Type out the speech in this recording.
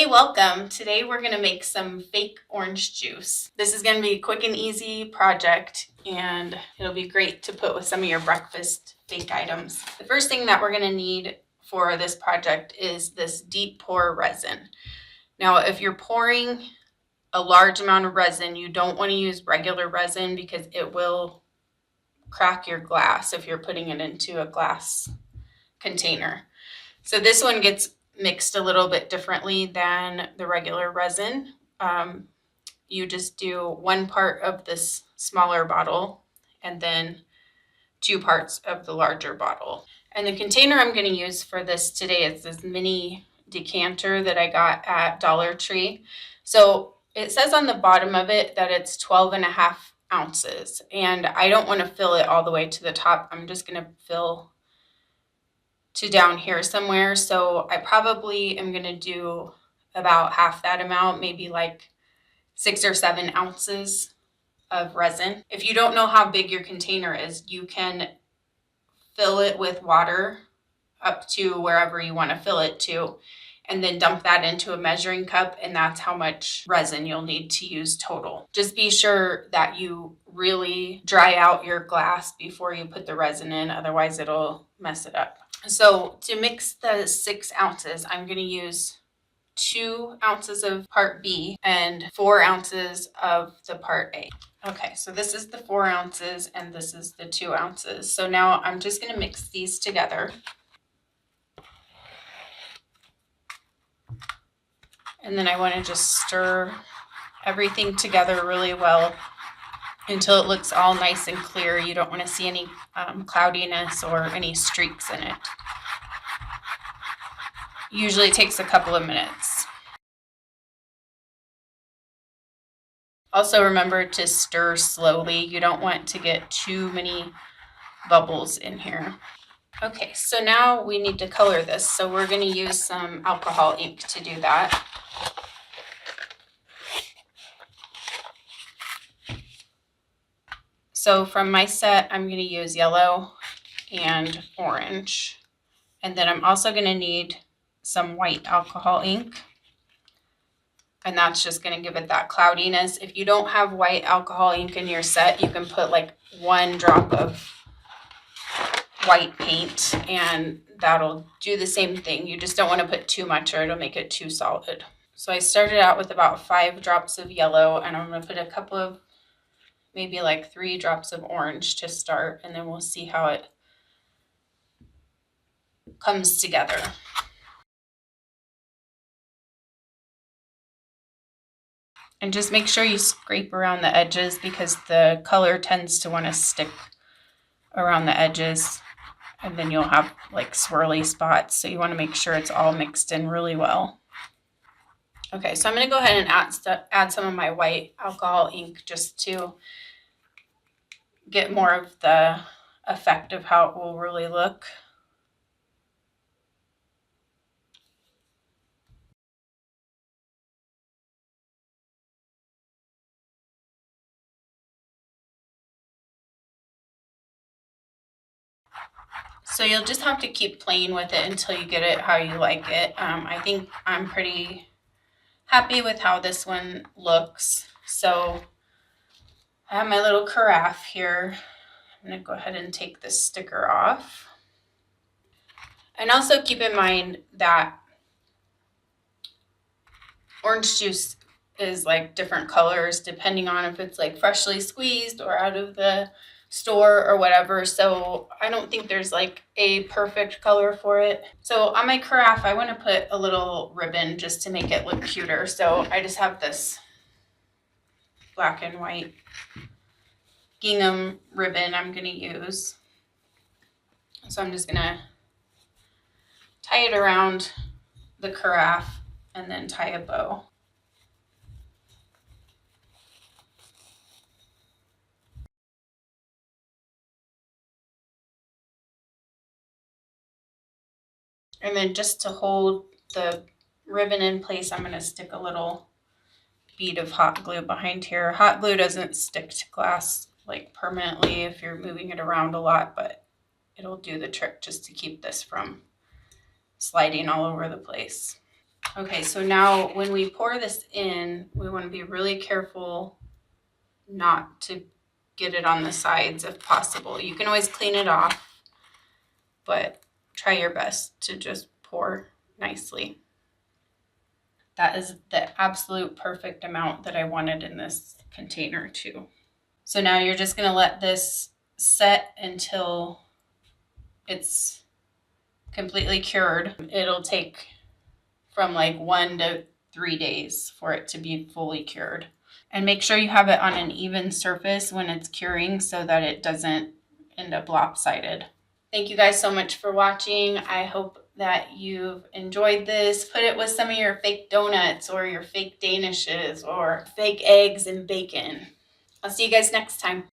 welcome. Today we're going to make some fake orange juice. This is going to be a quick and easy project, and it'll be great to put with some of your breakfast fake items. The first thing that we're going to need for this project is this deep pour resin. Now, if you're pouring a large amount of resin, you don't want to use regular resin because it will crack your glass if you're putting it into a glass container. So this one gets mixed a little bit differently than the regular resin. You just do 1 part of this smaller bottle and then 2 parts of the larger bottle. And the container I'm going to use for this today is this mini decanter that I got at Dollar Tree. So it says on the bottom of it that it's 12.5 ounces, and I don't want to fill it all the way to the top. I'm just going to fill to down here somewhere. So I probably am going to do about half that amount, maybe like 6 or 7 ounces of resin. If you don't know how big your container is, you can fill it with water up to wherever you want to fill it to, and then dump that into a measuring cup, and that's how much resin you'll need to use total. Just be sure that you really dry out your glass before you put the resin in, otherwise it'll mess it up. So to mix the 6 ounces, I'm going to use 2 ounces of part B and 4 ounces of the part A. Okay, so this is the 4 ounces and this is the 2 ounces. So now I'm just going to mix these together. And then I want to just stir everything together really well until it looks all nice and clear. You don't want to see any cloudiness or any streaks in it. Usually takes a couple of minutes. Also remember to stir slowly. You don't want to get too many bubbles in here. Okay, so now we need to color this. So we're going to use some alcohol ink to do that. So from my set, I'm going to use yellow and orange. And then I'm also going to need some white alcohol ink. And that's just going to give it that cloudiness. If you don't have white alcohol ink in your set, you can put like 1 drop of white paint and that'll do the same thing. You just don't want to put too much or it'll make it too solid. So I started out with about 5 drops of yellow, and I'm going to put a couple of, maybe like 3 drops of orange to start, and then we'll see how it comes together. And just make sure you scrape around the edges because the color tends to want to stick around the edges, and then you'll have like swirly spots. So you want to make sure it's all mixed in really well. Okay, so I'm going to go ahead and add some of my white alcohol ink just to get more of the effect of how it will really look. So you'll just have to keep playing with it until you get it how you like it. I think I'm pretty happy with how this one looks. So I have my little carafe here. I'm going to go ahead and take this sticker off. And also keep in mind that orange juice is like different colors depending on if it's like freshly squeezed or out of the store or whatever. So I don't think there's like a perfect color for it. So on my carafe, I want to put a little ribbon just to make it look cuter. So I just have this black and white gingham ribbon I'm going to use. So I'm just going to tie it around the carafe and then tie a bow. And then just to hold the ribbon in place, I'm going to stick a little bead of hot glue behind here. Hot glue doesn't stick to glass like permanently if you're moving it around a lot, but it'll do the trick just to keep this from sliding all over the place. Okay, so now when we pour this in, we want to be really careful not to get it on the sides if possible. You can always clean it off, but try your best to just pour nicely. That is the absolute perfect amount that I wanted in this container too. So now you're just going to let this set until it's completely cured. It'll take from like 1 to 3 days for it to be fully cured. And make sure you have it on an even surface when it's curing so that it doesn't end up lopsided. Thank you guys so much for watching. I hope that you've enjoyed this. Put it with some of your fake donuts or your fake danishes or fake eggs and bacon. I'll see you guys next time.